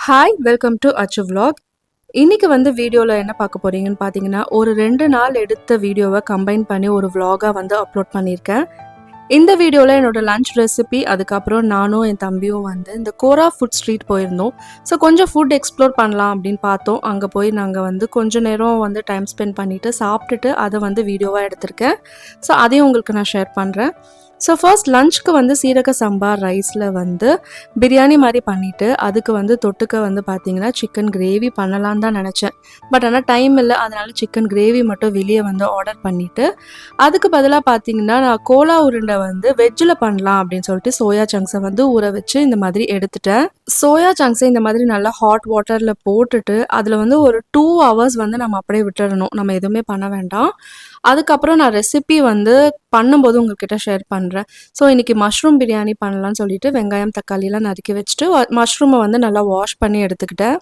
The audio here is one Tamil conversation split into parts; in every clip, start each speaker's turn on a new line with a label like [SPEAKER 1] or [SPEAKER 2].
[SPEAKER 1] ஹாய் வெல்கம் டு அச்சு vlog. இன்னைக்கு வீடியோவில் என்ன பார்க்க போறீங்கன்னு பார்த்தீங்கன்னா ஒரு 2 நாள் எடுத்த வீடியோவை கம்பைன் பண்ணி ஒரு vlog-ஆ அப்லோட் பண்ணியிருக்கேன். இந்த வீடியோவில் என்னோட லஞ்ச் ரெசிபி, அதுக்கப்புறம் நானும் என் தம்பியும் இந்த கோரா ஃபுட் ஸ்ட்ரீட் போயிருந்தோம். ஸோ கொஞ்சம் ஃபுட் எக்ஸ்ப்ளோர் பண்ணலாம் அப்படின்னு பார்த்தோம். அங்கே போய் நாங்கள் கொஞ்சம் நேரம் டைம் ஸ்பெண்ட் பண்ணிவிட்டு சாப்பிட்டுட்டு அதை வீடியோவாக எடுத்திருக்கேன். ஸோ அதையும் உங்களுக்கு நான் ஷேர் பண்ணுறேன். ஸோ ஃபர்ஸ்ட் லஞ்சுக்கு சீரக சம்பா ரைஸில் பிரியாணி மாதிரி பண்ணிவிட்டு அதுக்கு தொட்டுக்க பார்த்தீங்கன்னா சிக்கன் கிரேவி பண்ணலான்னு தான் நினச்சேன். பட் ஆனால் டைம் இல்லை, அதனால் சிக்கன் கிரேவி மட்டும் வெளியே ஆர்டர் பண்ணிவிட்டு அதுக்கு பதிலாக பார்த்தீங்கன்னா நான் கோலா உருண்டை வெஜ்ஜில் பண்ணலாம் அப்படின்னு சொல்லிட்டு சோயா சங்க்ஸை ஊற வச்சு இந்த மாதிரி எடுத்துட்டேன். சோயா சங்க்ஸை இந்த மாதிரி நல்லா ஹாட் வாட்டரில் போட்டுட்டு அதில் ஒரு 2 hours நம்ம அப்படியே விட்டுடணும். நம்ம எதுவுமே பண்ண வேண்டாம். அதுக்கப்புறம் நான் ரெசிபி பண்ணும்போது உங்கள்கிட்ட ஷேர் பண்ணுறேன். ஸோ இன்றைக்கி மஷ்ரூம் பிரியாணி பண்ணலான்னு சொல்லிட்டு வெங்காயம் தக்காளிலாம் நறுக்கி வச்சுட்டு மஷ்ரூமை நல்லா வாஷ் பண்ணி எடுத்துக்கிட்டேன்.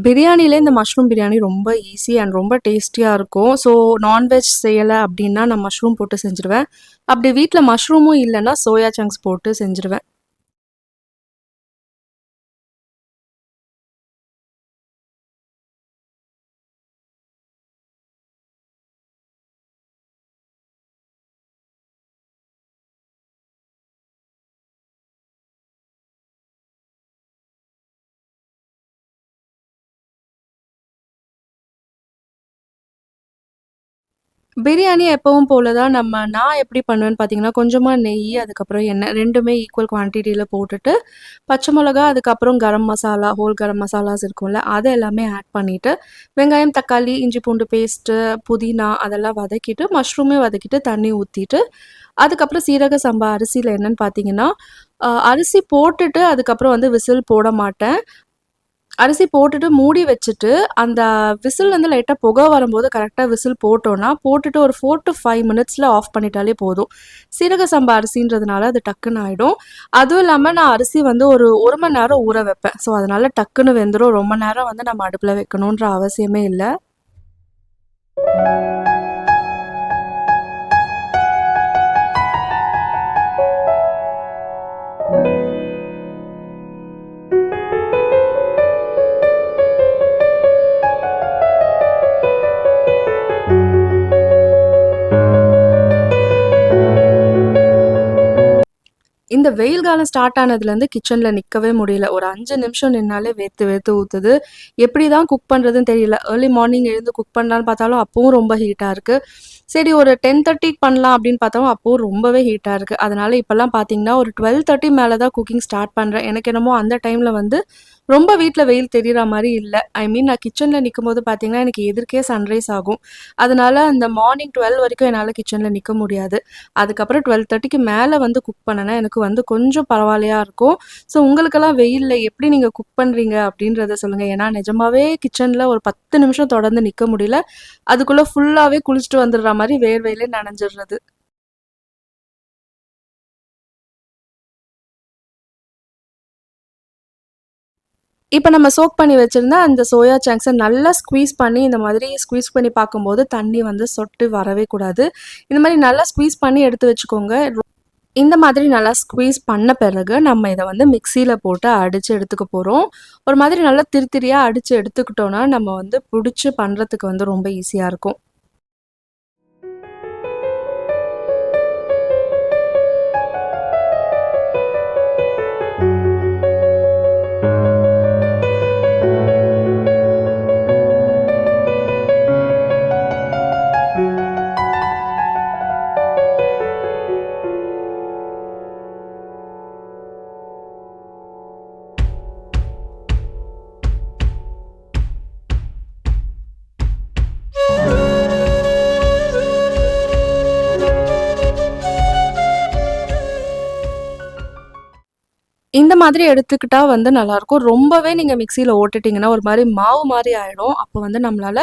[SPEAKER 1] பிரியாணியில் இந்த மஷ்ரூம் பிரியாணி ரொம்ப ஈஸி அண்ட் ரொம்ப டேஸ்டியாக இருக்கும். ஸோ நான்வெஜ் செய்யலை அப்படின்னா நான் மஷ்ரூம் போட்டு செஞ்சுருவேன். அப்படி வீட்டில் மஷ்ரூமும் இல்லைன்னா சோயா சங்க்ஸ் போட்டு செஞ்சுருவேன். பிரியாணி எப்பவும் போல தான் நான் எப்படி பண்ணுவேன்னு பார்த்தீங்கன்னா, கொஞ்சமா நெய், அதுக்கப்புறம் எண்ணெய் 2மே ஈக்குவல் குவான்டிட்டியில போட்டுட்டு, பச்சை மிளகா, அதுக்கப்புறம் கரம் மசாலா, ஹோல் கரம் மசாலாஸ் இருக்கும்ல, அது எல்லாமே ஆட் பண்ணிட்டு, வெங்காயம், தக்காளி, இஞ்சி பூண்டு பேஸ்ட்டு, புதினா அதெல்லாம் வதக்கிட்டு, மஷ்ரூமே வதக்கிட்டு, தண்ணி ஊத்திட்டு, அதுக்கப்புறம் சீரக சம்பா அரிசியில என்னன்னு பார்த்தீங்கன்னா, அரிசி போட்டுட்டு அதுக்கப்புறம் விசில் போட மாட்டேன். அரிசி போட்டுட்டு மூடி வச்சுட்டு, அந்த விசில் லைட்டா புகை வரும்போது கரெக்ட்டா விசில் போட்டோம்னா, போட்டுட்டு ஒரு 4 to 5 மினிட்ஸ்ல ஆஃப் பண்ணிட்டாலே போதும். சீரக சம்பா அரிசின்றதுனால அது டக்குன்னு ஆயிடும். அதுவும் இல்லாம நான் அரிசி ஒரு 1 மணி நேரம் ஊற வைப்பேன். ஸோ அதனால டக்குன்னு வெந்துரும். ரொம்ப நேரம் நம்ம அடுப்புல வைக்கணுன்ற அவசியமே இல்ல. இந்த வெயில் காலம் ஸ்டார்ட் ஆனதுலேருந்து கிச்சனில் நிற்கவே முடியல. ஒரு 5 நிமிஷம் நின்னாலே வேர்த்து வேர்த்து ஊற்றுது. எப்படி தான் குக் பண்ணுறதுன்னு தெரியல. ஏர்லி மார்னிங் எழுந்து குக் பண்ணலான்னு பார்த்தாலும் அப்பவும் ரொம்ப ஹீட்டாக இருக்குது. சரி ஒரு 10:30க்கு பண்ணலாம் அப்படின்னு பார்த்தாலும் அப்பவும் ரொம்பவே ஹீட்டாக இருக்குது. அதனால இப்போல்லாம் பார்த்தீங்கன்னா ஒரு 12:30 மேலே தான் குக்கிங் ஸ்டார்ட் பண்ணுறேன். எனக்கு என்னமோ அந்த டைமில் ரொம்ப வீட்டில் வெயில் தெரிகிற மாதிரி இல்லை. ஐ மீன் நான் கிச்சனில் நிற்கும்போது பார்த்தீங்கன்னா எனக்கு எதிர்க்கே சன்ரைஸ் ஆகும். அதனால அந்த மார்னிங் 12 வரைக்கும் என்னால் கிச்சனில் நிற்க முடியாது. அதுக்கப்புறம் 12:30க்கு மேலே குக் பண்ணேன்னா எனக்கு கொஞ்சம் பரவாயில்லையா இருக்கும். ஸோ உங்களுக்கெல்லாம் வெயில்ல எப்படி நீங்க குக் பண்றீங்க அப்படின்றத சொல்லுங்க. ஏன்னா நிஜமாவே கிச்சன்ல ஒரு 10 நிமிஷம் தொடர்ந்து நிக்க முடியல. அதுக்குள்ள ஃபுல்லாவே குளிச்சுட்டு வந்துடுற மாரி வேர்வையிலே நனைஞ்சிடுறது. இப்ப நம்ம சோக் பண்ணி வச்சிருந்த அந்த சோயா சங்க்ஸ நல்லா ஸ்க்வீஸ் பண்ணி இந்த மாதிரி ஸ்க்வீஸ் பண்ணி பார்க்கும்போது தண்ணி சொட்டு வரவே கூடாது. இந்த மாரி நல்லா ஸ்க்வீஸ் பண்ணி எடுத்து வச்சுக்கோங்க. இந்த மாதிரி நல்லா ஸ்க்வீஸ் பண்ண பிறகு நம்ம இதை மிக்சியில் போட்டு அடித்து எடுத்துக்க போகிறோம். ஒரு மாதிரி நல்லா திரியாக அடித்து எடுத்துக்கிட்டோன்னா நம்ம பிடிச்சி பண்ணுறதுக்கு ரொம்ப ஈஸியாக இருக்கும். இந்த மாதிரி எடுத்துக்கிட்டா நல்லாயிருக்கும். ரொம்பவே நீங்க மிக்ஸியில ஓட்டிட்டீங்கன்னா, ஒரு மாரி மாவு மாரி ஆயிடும். அப்போ நம்மளால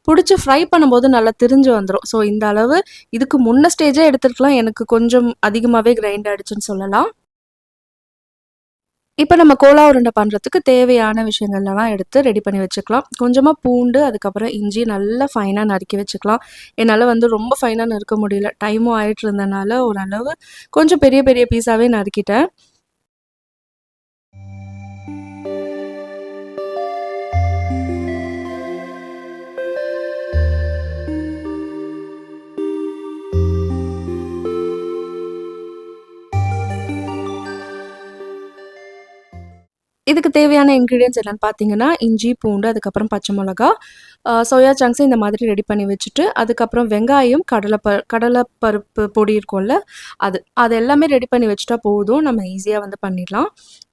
[SPEAKER 1] புடிச்சு ஃப்ரை பண்ணும்போது நல்லா திரிஞ்சு வந்துரும். ஸோ இந்த அளவு இதுக்கு முன்ன ஸ்டேஜே எடுத்துருக்கலாம். எனக்கு கொஞ்சம் அதிகமாவே கிரைண்ட் ஆயிடுச்சுன்னு சொல்லலாம். இப்ப நம்ம கோலா உருண்டை பண்றதுக்கு தேவையான விஷயங்கள்லாம் எடுத்து ரெடி பண்ணி வச்சுக்கலாம். கொஞ்சமா பூண்டு, அதுக்கப்புறம் இஞ்சி நல்லா ஃபைனா நறுக்கி வச்சுக்கலாம். என்னால ரொம்ப ஃபைனா நறுக்க முடியல. டைமும் ஆயிட்டு இருந்தனால ஓரளவு கொஞ்சம் பெரிய பெரிய பீஸாவே நறுக்கிட்டேன். இதுக்கு தேவையான இன்கிரீடியன்ட்ஸ் என்னன்னு பார்த்தீங்கன்னா, இஞ்சி, பூண்டு, அதுக்கப்புறம் பச்சை மிளகா, சோயா சங்க்ஸ இந்த மாதிரி ரெடி பண்ணி வச்சுட்டு, அதுக்கப்புறம் வெங்காயம், கடலை பருப்பு பொடி இருக்கும்ல, அது எல்லாமே ரெடி பண்ணி வச்சுட்டா போதும். நம்ம ஈஸியா வந்து பண்ணிடலாம்.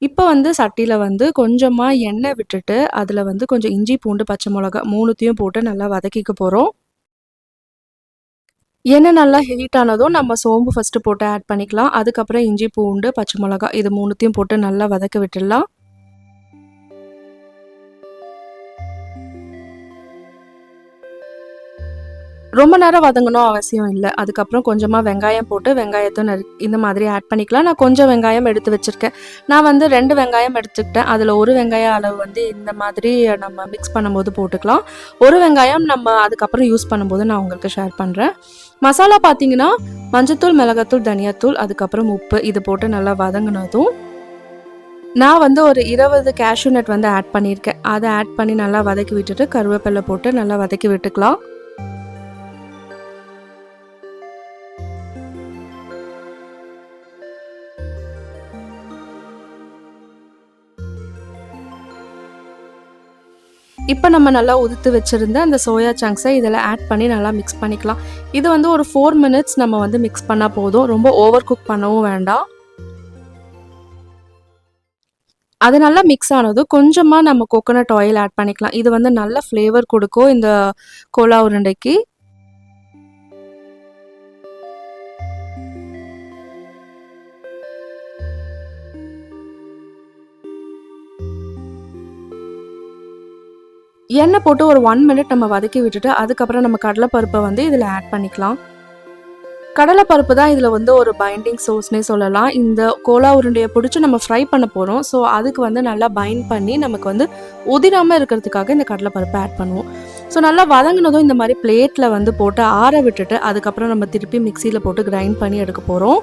[SPEAKER 1] இப்போ வந்து சட்டியில வந்து கொஞ்சமா எண்ணெய் விட்டுட்டு, அதில வந்து கொஞ்சம் இஞ்சி, பூண்டு, பச்சை மிளகா 3த்தையும் போட்டு நல்லா வதக்கிக்க போறோம். எண்ணெய் நல்லா ஹீட் ஆனதும் நம்ம சோம்பு ஃபர்ஸ்ட்டு போட்டு ஆட் பண்ணிக்கலாம். அதுக்கப்புறம் இஞ்சி, பூண்டு, பச்சை மிளகா இது 3த்தையும் போட்டு நல்லா வதக்க விட்டுடலாம். ரொம்ப நேரம் வதங்கணும் அவசியம் இல்ல. அதுக்கப்புறம் கொஞ்சமா வெங்காயம் போட்டு வெங்காயத்த இந்த மாதிரி ஆட் பண்ணிக்கலாம். நான் கொஞ்சம் வெங்காயம் எடுத்து வச்சிருக்கேன். நான் வந்து 2 வெங்காயம் எடுத்துக்கிட்டேன். அதில 1 வெங்காய அளவு வந்து இந்த மாதிரி நம்ம மிக்ஸ் பண்ணும்போது போட்டுக்கலாம். 1 வெங்காயம் நம்ம அதுக்கப்புறம் யூஸ் பண்ணும்போது நான் உங்களுக்கு ஷேர் பண்றேன். மசாலா பார்த்தீங்கன்னா, மஞ்சத்தூள், மிளகாத்தூள், தனியாத்தூள், அதுக்கப்புறம் உப்பு இது போட்டு நல்லா வதங்குனதும், நான் வந்து ஒரு 20 கேஷ்யூ நட் வந்து ஆட் பண்ணியிருக்கேன். அத ஆட் பண்ணி நல்லா வதக்கி விட்டுட்டு, கருவேப்பில போட்டு நல்லா வதக்கி விட்டுக்கலாம். இப்போ நம்ம நல்லா உதுத்து வச்சிருந்த அந்த சோயா சங்க்ஸை இதில் ஆட் பண்ணி நல்லா மிக்ஸ் பண்ணிக்கலாம். இது வந்து ஒரு 4 மினிட்ஸ் நம்ம வந்து மிக்ஸ் பண்ணா போதும். ரொம்ப ஓவர் குக் பண்ணவும் வேண்டாம். அது நல்லா மிக்ஸ் ஆனதும் கொஞ்சமா நம்ம கோகோனட் ஆயில் ஆட் பண்ணிக்கலாம். இது வந்து நல்ல ஃப்ளேவர் குடுக்கும் இந்த கோலா உருண்டைக்கு. எண்ணெய் போட்டு ஒரு 1 மினிட் நம்ம வதக்கி விட்டுட்டு, அதுக்கப்புறம் நம்ம கடலை பருப்பை வந்து இதில் ஆட் பண்ணிக்கலாம். கடலை பருப்பு தான் இதில வந்து ஒரு பைண்டிங் சோர்ஸ்னே சொல்லலாம். இந்த கோலா உருண்டைய பிடிச்சு நம்ம ஃப்ரை பண்ண போறோம். ஸோ, அதுக்கு வந்து நல்லா பைண்ட் பண்ணி நமக்கு வந்து உதிராம இருக்கிறதுக்காக இந்த கடலை பருப்பை ஆட் பண்ணுவோம். ஸோ, நல்லா வதங்குனதும் இந்த மாரி பிளேட்ல வந்து போட்டு ஆற விட்டுட்டு, அதுக்கப்புறம் நம்ம திருப்பி மிக்ஸியில போட்டு கிரைண்ட் பண்ணி எடுக்க போறோம்.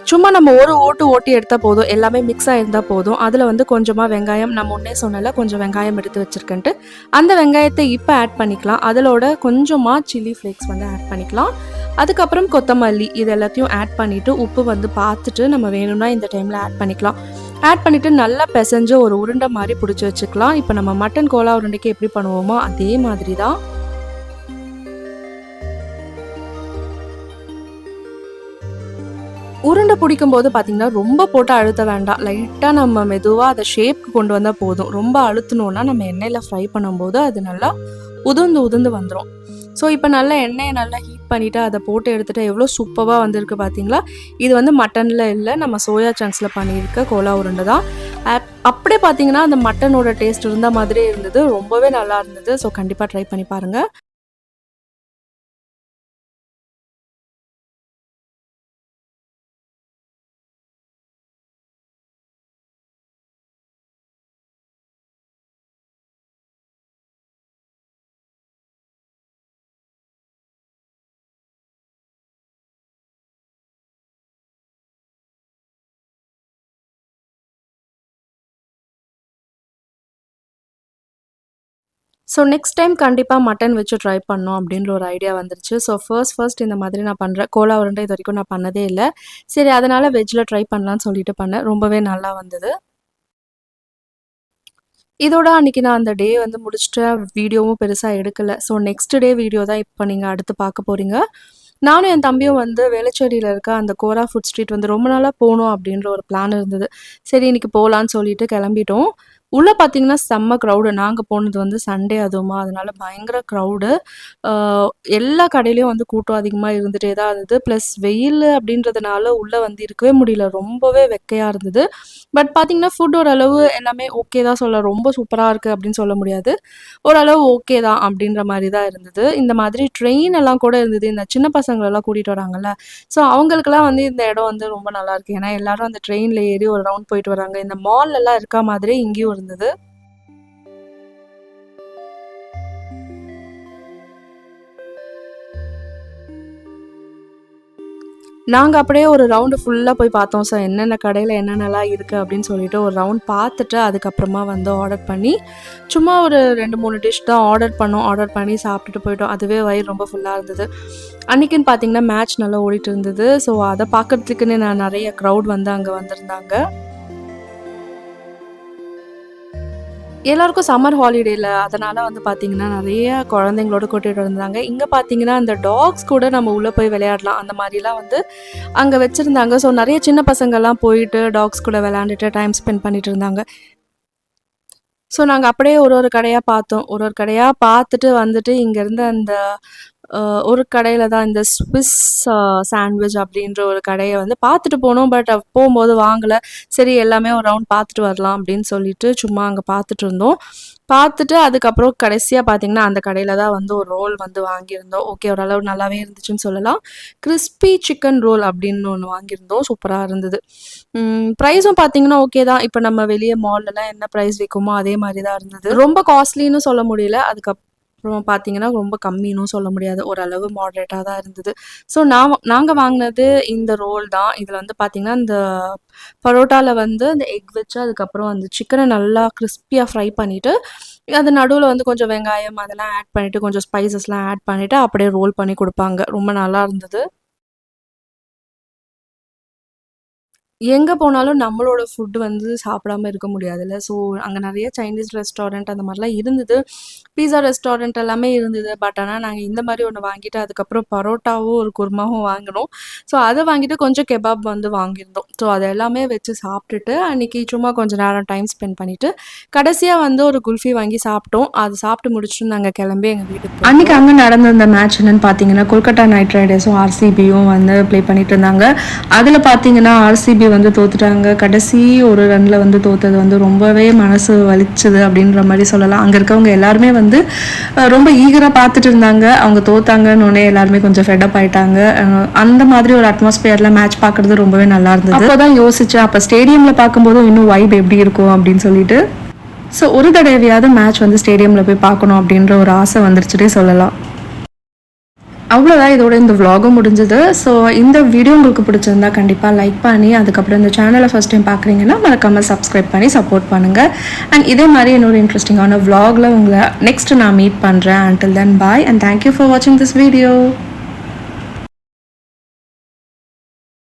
[SPEAKER 1] சும்மா நம்ம ஒரு ஓட்டு ஓட்டி எடுத்தா போதும். எல்லாமே மிக்ஸ் ஆயிருந்தா போதும். அதில வந்து கொஞ்சமா வெங்காயம் நான் முன்னே சொன்னேன்ல, கொஞ்சம் வெங்காயம் எடுத்து வச்சிருக்கேன்ட்டு. அந்த வெங்காயத்த இப்ப ஆட் பண்ணிக்கலாம். அதிலோட கொஞ்சமா சில்லி ஃப்ளேக்ஸ் வந்து ஆட் பண்ணிக்கலாம். அதுக்கப்புறம் கொத்தமல்லி இது எல்லாத்தையும் ஆட் பண்ணிட்டு, உப்பு வந்து பார்த்துட்டு நம்ம வேணும்னா இந்த டைம்ல ஆட் பண்ணிக்கலாம். ஆட் பண்ணிட்டு நல்லா பெசஞ்சு ஒரு உருண்டை மாரி புடிச்சு வச்சுக்கலாம். இப்ப நம்ம மட்டன் கோலா உருண்டைக்கு எப்படி பண்ணுவோமோ, அதே மாதிரி தான். உருண்டை பிடிக்கும்போது பார்த்தீங்கன்னா, ரொம்ப போட்டு அழுத்த வேண்டாம். லைட்டா நம்ம மெதுவா அத ஷேப்க்கு கொண்டு வந்தா போதும். ரொம்ப அழுத்துனோம்னா, நம்ம எண்ணெயில ஃப்ரை பண்ணும்போது அது நல்லா உதிர்ந்து உதிர்ந்து வந்துரும். ஸோ, இப்ப நல்லா எண்ணெய நல்லா ஹீட் பண்ணிட்டு, அத போட்டு எடுத்துட்டு எவ்வளோ சூப்பர்வா வந்திருக்கு பார்த்தீங்களா? இது வந்து மட்டன்ல இல்ல, நம்ம சோயா சங்க்ஸ்ல பண்ணியிருக்க கோலா உருண்டை தான். அப்படியே பார்த்தீங்கன்னா, அந்த மட்டனோட டேஸ்ட் இருந்த மாதிரியே இருந்தது. ரொம்பவே நல்லா இருந்தது. ஸோ, கண்டிப்பா ட்ரை பண்ணி பாருங்க. ஸோ நெக்ஸ்ட் டைம் கண்டிப்பா மட்டன் வச்சு ட்ரை பண்ணணும் அப்படின்ற ஒரு ஐடியா வந்துருச்சு. ஸோ ஃபர்ஸ்ட் இந்த மாதிரி நான் பண்றேன். கோலா உருண்டை இதுவரைக்கும் நான் பண்ணதே இல்ல. சரி அதனால வெஜ்ல ட்ரை பண்ணலான்னு சொல்லிட்டு பண்ணேன். ரொம்பவே நல்லா வந்தது. இதோட அன்னைக்கு நான் அந்த டே வந்து முடிச்சுட்டேன். வீடியோவும் பெருசா எடுக்கல. ஸோ நெக்ஸ்ட் டே வீடியோ தான் இப்ப நீங்க அடுத்து பார்க்க போறீங்க. நானும் என் தம்பியும் வந்து வேளச்சேரியில இருக்க அந்த கோரா ஃபுட் ஸ்ட்ரீட் வந்து ரொம்ப நாளா போணும் அப்படின்ற ஒரு பிளான் இருந்தது. சரி இன்னைக்கு போலான்னு சொல்லிட்டு கிளம்பிட்டோம். உள்ள பார்த்தீங்கன்னா செம்ம க்ரவுடு. நாங்க போனது வந்து சண்டே அதுவுமா, அதனால பயங்கர க்ரவுடு. ஆ எல்லா கடையிலயும் வந்து கூட்டம் அதிகமா இருந்துட்டே தான் இருந்தது. ப்ளஸ் வெயிலு அப்படின்றதுனால உள்ள வந்து இருக்கவே முடியல. ரொம்பவே வெக்கையா இருந்தது. பட் பார்த்தீங்கன்னா, ஃபுட் ஓரளவு எல்லாமே ஓகே தான் சொல்லலாம். ரொம்ப சூப்பரா இருக்கு அப்படின்னு சொல்ல முடியாது. ஓரளவு ஓகே தான் அப்படின்ற மாரி தான் இருந்தது. இந்த மாதிரி ட்ரெயின் எல்லாம் கூட இருந்தது. இந்த சின்ன பசங்களெல்லாம் கூட்டிட்டு வராங்கல்ல, ஸோ அவங்களுக்கெல்லாம் வந்து இந்த இடம் வந்து ரொம்ப நல்லாயிருக்கு. ஏன்னா எல்லாரும் அந்த ட்ரெயின்ல ஏறி ஒரு ரவுண்ட் போயிட்டு வராங்க. இந்த மால்லலாம் இருக்கா மாதிரியே இங்கேயும் இருந்தது. நாங்கள் அப்படியே ஒரு ரவுண்டு ஃபுல்லாக போய் பார்த்தோம். ஸோ என்னென்ன கடையில் என்னென்னலாம் இருக்குது அப்படின்னு சொல்லிட்டு ஒரு ரவுண்ட் பார்த்துட்டு அதுக்கப்புறமா வந்து ஆர்டர் பண்ணி சும்மா ஒரு 2-3 டிஷ் தான் ஆர்டர் பண்ணி சாப்பிட்டுட்டு போயிட்டோம். அதுவே வயிறு ரொம்ப ஃபுல்லாக இருந்தது. அன்றைக்கின்னு பார்த்தீங்கன்னா மேட்ச் நல்லா ஓடிட்டு இருந்தது. ஸோ அதை பார்க்குறதுக்குன்னு நிறைய க்ரௌட் வந்து அங்கே வந்திருந்தாங்க. எல்லாருக்கும் சம்மர் ஹாலிடேல அதனால வந்து பார்த்தீங்கன்னா, நெறைய குழந்தைங்களோட கூட்டிட்டு வந்தாங்க. இங்க பார்த்தீங்கன்னா, அந்த டாக்ஸ் கூட நம்ம உள்ள போய் விளையாடலாம். அந்த மாரிலாம் வந்து அங்க வச்சிருந்தாங்க. ஸோ நெறைய சின்ன பசங்கள்லாம் போயிட்டு டாக்ஸ் கூட விளையாண்டுட்டு டைம் ஸ்பெண்ட் பண்ணிட்டு இருந்தாங்க. ஸோ நாங்க அப்படியே ஒரு ஒரு கடையா பார்த்தோம். ஒரு ஒரு கடையா பார்த்துட்டு வந்துட்டு இங்கேருந்து அந்த ஒரு கடையில தான் இந்த ஸ்விஸ் சாண்ட்விச் அப்படின்ற ஒரு கடைய வந்து பார்த்துட்டு போனோம். பட் போம்போது வாங்கல. சரி எல்லாமே ஒரு ரவுண்ட் பார்த்துட்டு வரலாம் அப்படின்னு சொல்லிட்டு சும்மா அங்க பார்த்துட்டு இருந்தோம். பார்த்துட்டு அதுக்கப்புறம் கடைசியா பார்த்தீங்கன்னா, அந்த கடையில தான் வந்து ஒரு ரோல் வந்து வாங்கியிருந்தோம். ஓகே ஓரளவு நல்லாவே இருந்துச்சுன்னு சொல்லலாம். கிரிஸ்பி சிக்கன் ரோல் அப்படின்னு ஒண்ணு வாங்கியிருந்தோம். சூப்பரா இருந்தது. ப்ரைஸும் பார்த்தீங்கன்னா, ஓகே தான். இப்ப நம்ம வெளிய மால்லலாம் என்ன ப்ரைஸ் விக்குமோ அதே மாரி தான் இருந்தது. ரொம்ப காஸ்ட்லின்னு சொல்ல முடியல. அப்புறம் பார்த்தீங்கன்னா, ரொம்ப கம்மின்னும் சொல்ல முடியாது. ஓரளவு மாடரேட்டா தான் இருந்தது. ஸோ நாங்க வாங்குனது இந்த ரோல் தான். இதுல வந்து பார்த்தீங்கன்னா, இந்த பரோட்டால வந்து அந்த எக் வச்சு அதுக்கப்புறம் அந்த சிக்கன நல்லா கிரிஸ்பியா ஃப்ரை பண்ணிட்டு, அது நடுவுல வந்து கொஞ்சம் வெங்காயம் அதெல்லாம் ஆட் பண்ணிட்டு, கொஞ்சம் ஸ்பைசஸ்லாம் ஆட் பண்ணிட்டு, அப்படியே ரோல் பண்ணி குடுப்பாங்க. ரொம்ப நல்லா இருந்தது. எங்க போனாலும் நம்மளோட ஃபுட் வந்து சாப்பிடாம இருக்க முடியாதுல்ல. ஸோ அங்க நெறைய சைனீஸ் ரெஸ்டாரண்ட் அந்த மாரிலாம் இருந்தது. பீஸா ரெஸ்டாரண்ட் எல்லாமே இருந்தது. பட் ஆனா நாங்க இந்த மாரி ஒண்ணு வாங்கிட்டு அதுக்கப்புறம் பரோட்டாவும், ஒரு குருமாவும் வாங்குனோம். ஸோ அத வாங்கிட்டு கொஞ்சம் கெபாப் வந்து வாங்கியிருந்தோம். ஸோ அது எல்லாமே வச்சு சாப்ட்டுட்டு அன்னைக்கு சும்மா கொஞ்ச நேரம் டைம் ஸ்பெண்ட் பண்ணிட்டு, கடைசியா வந்து ஒரு குல்ஃபி வாங்கி சாப்ட்டோம். அது சாப்ட்டு முடிச்சுட்டு நாங்க கிளம்பி எங்க வீட்டுக்கு போயிட்டோம். அன்னைக்கு அங்க நடந்த அந்த மேட்ச் என்னன்னு பார்த்தீங்கன்னா, கொல்கட்டா நைட் ரைடர்ஸும், ஆர்சிபியும் வந்து ப்ளே பண்ணிட்டு இருந்தாங்க. அதுல பார்த்தீங்கன்னா, ஆர்சிபி வந்து தோத்துட்டாங்க. கடைசி ஒரு ரன்ல வந்து தோத்தது வந்து ரொம்பவே மனசு வலிச்சது அப்படின்ற மாரி சொல்லலாம். அங்க இருக்கவங்க எல்லாருமே வந்து ரொம்ப ஈகரா பார்த்துட்டு இருந்தாங்க. அவங்க தோத்தாங்கன்னோனே எல்லாருமே கொஞ்சம் ஃபெட் அப் ஆயிட்டாங்க. அந்த மாதிரி ஒரு அட்மாஸ்பியர்ல மேட்ச் பார்க்கறது ரொம்பவே நல்லா இருந்தது. அப்போதான் யோசிச்சேன், அப்ப ஸ்டேடியம்ல பார்க்கும்போது இன்னும் வைப் எப்படி இருக்கும் அப்படின்னு சொல்லிட்டு. ஸோ ஒரு தடவையாவது மேட்ச் வந்து ஸ்டேடியம்ல போய் பார்க்கணும் அப்படின்ற ஒரு ஆசை வந்துருச்சுட்டே சொல்லலாம். அவ்வளோதான், இதோட இந்த vlog-ம் முடிஞ்சது. ஸோ இந்த வீடியோ உங்களுக்கு பிடிச்சிருந்தா கண்டிப்பாக லைக் பண்ணி, அதுக்கப்புறம் இந்த சேனலை ஃபஸ்ட் டைம் பார்க்குறீங்கன்னா மறக்காமல் சப்ஸ்கிரைப் பண்ணி சப்போர்ட் பண்ணுங்கள். அண்ட் இதே மாதிரி இன்னொரு இன்ட்ரெஸ்டிங்கான vlog-ல உங்களை நெக்ஸ்ட் நான் மீட் பண்ணுறேன். until then bye and thank you for watching this video.